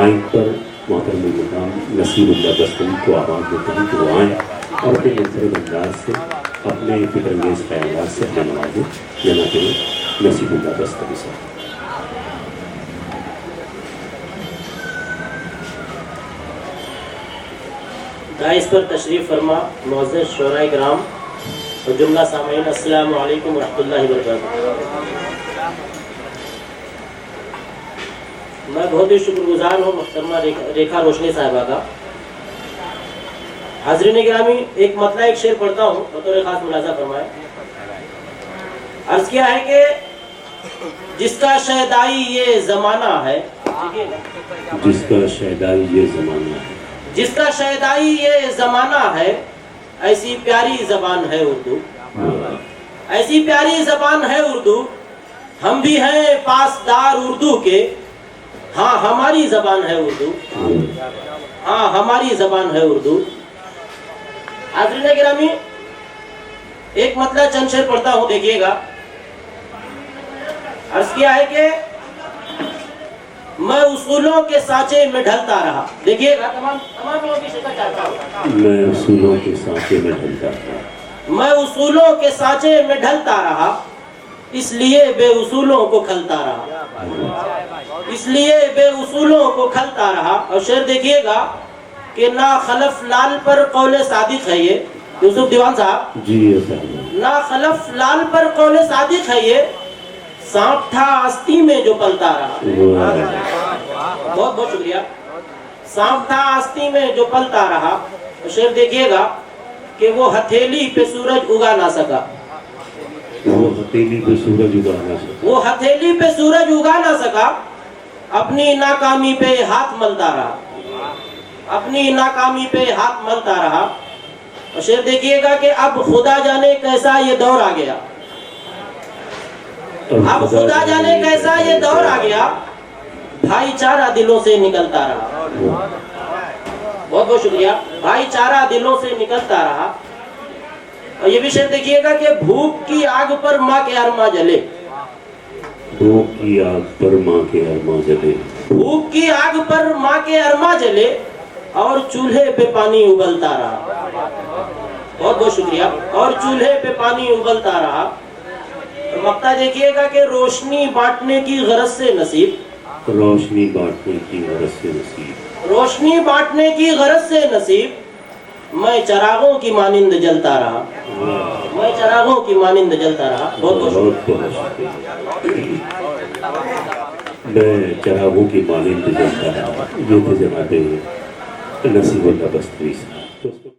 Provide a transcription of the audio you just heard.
Mic پر محترم المقام نصیب اللہ بستوی کو آواز دیتے ہیں کہ وہ آئیں اور اپنے منفرد انداز سے اپنے فکر انگیز خیالات سے ہمیں نوازیں. جناب نصیب اللہ بستوی صاحب. دائس پر تشریف فرما معزز شعراء کرام اور جملہ سامعین، السلام علیکم ورحمۃ اللہ وبرکاتہ. میں بہت ہی شکر گزار ہوں محترمہ ریکھا روشنی صاحبہ کا. حاضرین گرامی، ایک مطلع ایک شعر پڑھتا ہوں، بطور خاص ملاحظہ فرمائے. عرض کیا ہے کہ جس کا شیدائی یہ زمانہ ہے، جس کا شیدائی یہ زمانہ ہے، جس کا شیدائی یہ زمانہ ہے، ایسی پیاری زبان ہے اردو، ایسی پیاری زبان ہے اردو. ہم بھی ہیں پاسدار اردو کے، ہاں ہماری زبان ہے اردو، ہاں ہماری زبان ہے اردو. حاضرین گرامی، ایک مطلع چند شعر پڑھتا ہوں، دیکھیے گا. عرض کیا ہے کہ میں اصولوں کے سانچے میں ڈھلتا رہا. دیکھیے گا، تمام لوگوں کی شکل چاہتا ہوں. میں اصولوں کے سانچے میں ڈھلتا رہا، میں اصولوں کے سانچے میں ڈھلتا رہا، اس لیے بے اصولوں کو کھلتا رہا، اس لیے بے اصولوں کو کھلتا رہا. اور شعر دیکھیے گا کہ نا خلف لال پر قول صادق ہے یہ، یوسف دیوان صاحب جی نا خلف لال پر قول صادق ہے یہ، سانپ تھا آستی میں جو پلتا رہا. بہت بہت شکریہ. سانپ تھا آستی میں جو پلتا رہا. شعر دیکھیے گا کہ وہ ہتھیلی پہ سورج اگا نہ سکا، وہ ہتھیلی پہ سورج اگا نہ سکا، وہ ہتھیلی پہ سورج اگا نہ سکا، اپنی ناکامی پہ ہاتھ ملتا رہا، اپنی ناکامی پہ ہاتھ ملتا رہا. اور شعر دیکھیے گا کہ اب خدا جانے کیسا یہ دور آ گیا، اب خدا جانے کیسا یہ دور آ گیا، بھائی چارہ دلوں سے نکلتا رہا. بہت بہت شکریہ. بھائی چارہ دلوں سے نکلتا رہا. اور یہ بھی شعر دیکھیے گا کہ بھوک کی آگ پر ماں کے ارماں جلے، بھوک کی آگ پر ماں کے ارماں جلے، بھوک کی آگ پر ماں کے ارماں جلے، اور چولہے پہ پانی ابلتا رہا. بہت بہت شکریہ. اور چولہے پہ پانی ابلتا رہا. مقطع دیکھیے گا کہ روشنی بانٹنے کی غرض سے نصیب، روشنی بانٹنے کی غرض سے نصیب، روشنی بانٹنے کی غرض سے نصیب، میں چراغوں کی مانند جلتا رہا، میں چراغوں کی مانند جلتا رہا. بہت بہت شکریہ. میں چراغوں کی مانند جلتا رہا. یہ تھے جناب نصیب اللہ بستوی صاحب.